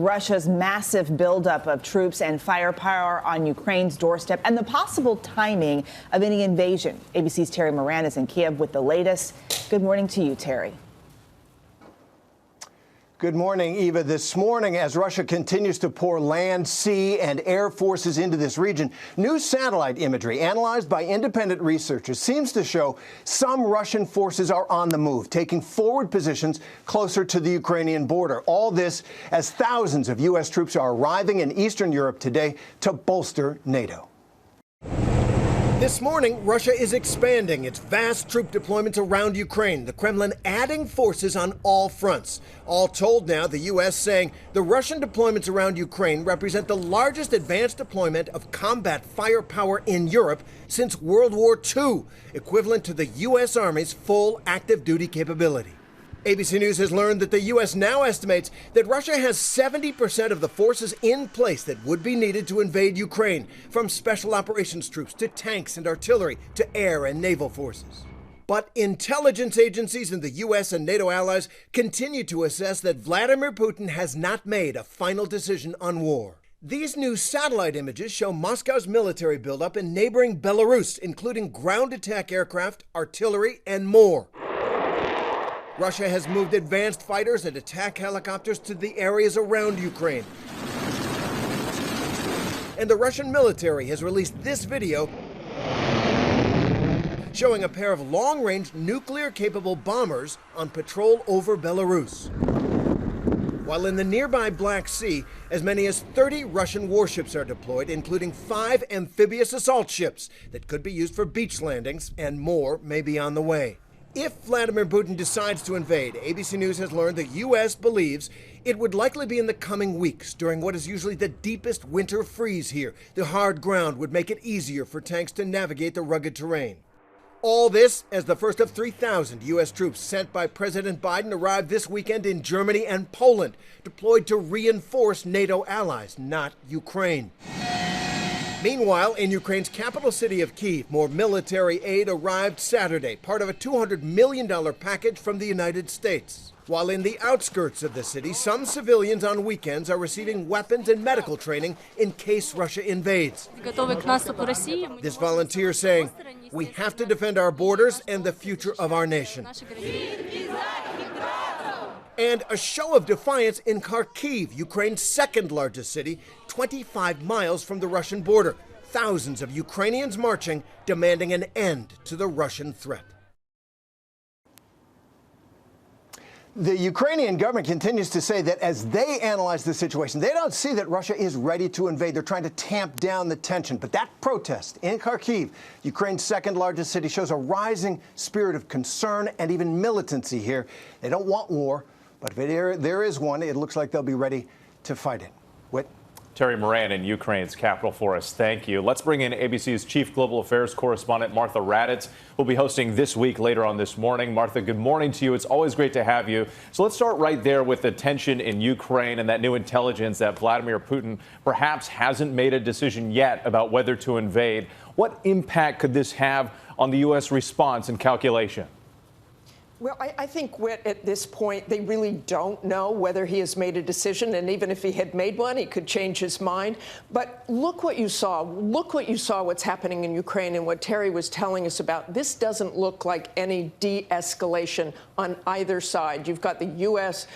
Russia's massive buildup of troops and firepower on Ukraine's doorstep and the possible timing of any invasion. ABC's Terry Moran is in Kiev with the latest. Good morning to you, Terry. Good morning, Eva. This morning, as Russia continues to pour land, sea, and air forces into this region, new satellite imagery analyzed by independent researchers seems to show some Russian forces are on the move, taking forward positions closer to the Ukrainian border. All this as thousands of U.S. troops are arriving in Eastern Europe today to bolster NATO. This morning, Russia is expanding its vast troop deployments around Ukraine, the Kremlin adding forces on all fronts. All told now, the U.S. saying the Russian deployments around Ukraine represent the largest advanced deployment of combat firepower in Europe since World War II, equivalent to the U.S. Army's full active duty capability. ABC News has learned that the U.S. now estimates that Russia has 70% of the forces in place that would be needed to invade Ukraine, from special operations troops to tanks and artillery to air and naval forces. But intelligence agencies in the U.S. and NATO allies continue to assess that Vladimir Putin has not made a final decision on war. These new satellite images show Moscow's military buildup in neighboring Belarus, including ground attack aircraft, artillery, and more. Russia has moved advanced fighters and attack helicopters to the areas around Ukraine. And the Russian military has released this video showing a pair of long-range nuclear-capable bombers on patrol over Belarus. While in the nearby Black Sea, as many as 30 Russian warships are deployed, including 5 amphibious assault ships that could be used for beach landings, and more may be on the way. If Vladimir Putin decides to invade, ABC News has learned the U.S. believes it would likely be in the coming weeks, during what is usually the deepest winter freeze here. The hard ground would make it easier for tanks to navigate the rugged terrain. All this as the first of 3,000 U.S. troops sent by President Biden arrived this weekend in Germany and Poland, deployed to reinforce NATO allies, not Ukraine. Meanwhile, in Ukraine's capital city of Kyiv, more military aid arrived Saturday, part of a $200 million package from the United States. While in the outskirts of the city, some civilians on weekends are receiving weapons and medical training in case Russia invades. This volunteer saying, "We have to defend our borders and the future of our nation." And a show of defiance in Kharkiv, Ukraine's second largest city, 25 miles from the Russian border. Thousands of Ukrainians marching, demanding an end to the Russian threat. The Ukrainian government continues to say that as they analyze the situation, they don't see that Russia is ready to invade. They're trying to tamp down the tension. But that protest in Kharkiv, Ukraine's second largest city, shows a rising spirit of concern and even militancy here. They don't want war, but if there is one, it looks like they'll be ready to fight it. Whit? Terry Moran in Ukraine's capital for us. Thank you. Let's bring in ABC's chief global affairs correspondent, Martha Raddatz, who'll be hosting This Week later on this morning. Martha, good morning to you. It's always great to have you. So let's start right there with the tension in Ukraine and that new intelligence that Vladimir Putin perhaps hasn't made a decision yet about whether to invade. What impact could this have on the U.S. response and calculation? Well, I think, Whit, at this point, they really don't know whether he has made a decision. And even if he had made one, he could change his mind. But look what you saw. Look what you saw what's happening in Ukraine and what Terry was telling us about. This doesn't look like any de-escalation on either side. You've got the U.S.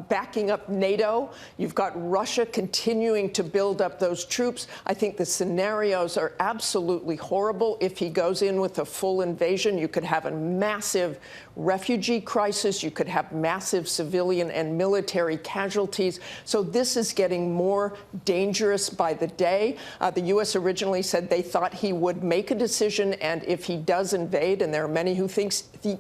Backing up NATO. You've got Russia continuing to build up those troops. I think the scenarios are absolutely horrible. If he goes in with a full invasion, you could have a massive refugee crisis. You could have massive civilian and military casualties. So this is getting more dangerous by the day. The U.S. originally said they thought he would make a decision, and if he does invade, and there are many who think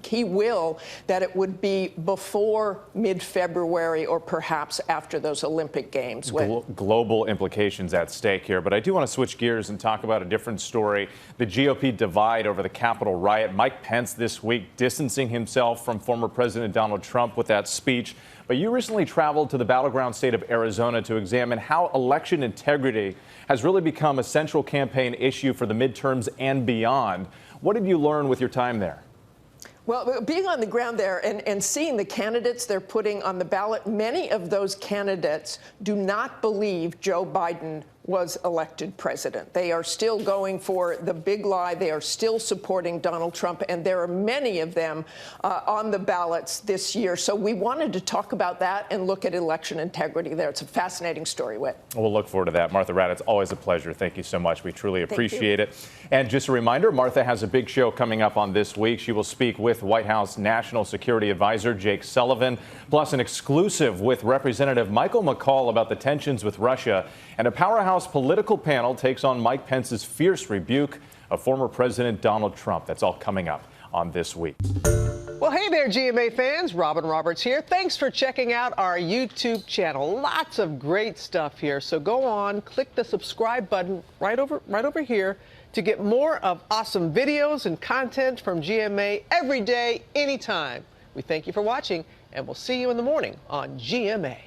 he will, that it would be before mid-February or perhaps after those Olympic Games. Global implications at stake here. But I do want to switch gears and talk about a different story. The GOP divide over the Capitol riot. Mike Pence this week distancing himself from former President Donald Trump with that speech. But you recently traveled to the battleground state of Arizona to examine how election integrity has really become a central campaign issue for the midterms and beyond. What did you learn with your time there? Well, being on the ground there and seeing the candidates they're putting on the ballot, many of those candidates do not believe Joe Biden was elected president. They are still going for the big lie. They are still supporting Donald Trump, and there are many of them on the ballots this year. So we wanted to talk about that and look at election integrity there. It's a fascinating story, Whit. We'll look forward to that. Martha Raddatz, always a pleasure. Thank you so much. We truly appreciate it. And just a reminder, Martha has a big show coming up on this week. She will speak with White House National Security Advisor Jake Sullivan, plus an exclusive with Representative Michael McCaul about the tensions with Russia. And a powerhouse political panel takes on Mike Pence's fierce rebuke of former President Donald Trump. That's all coming up on This Week. Well, hey there, GMA fans. Robin Roberts here. Thanks for checking out our YouTube channel. Lots of great stuff here. So go on, click the subscribe button right over here to get more of awesome videos and content from GMA every day, anytime. We thank you for watching, and we'll see you in the morning on GMA.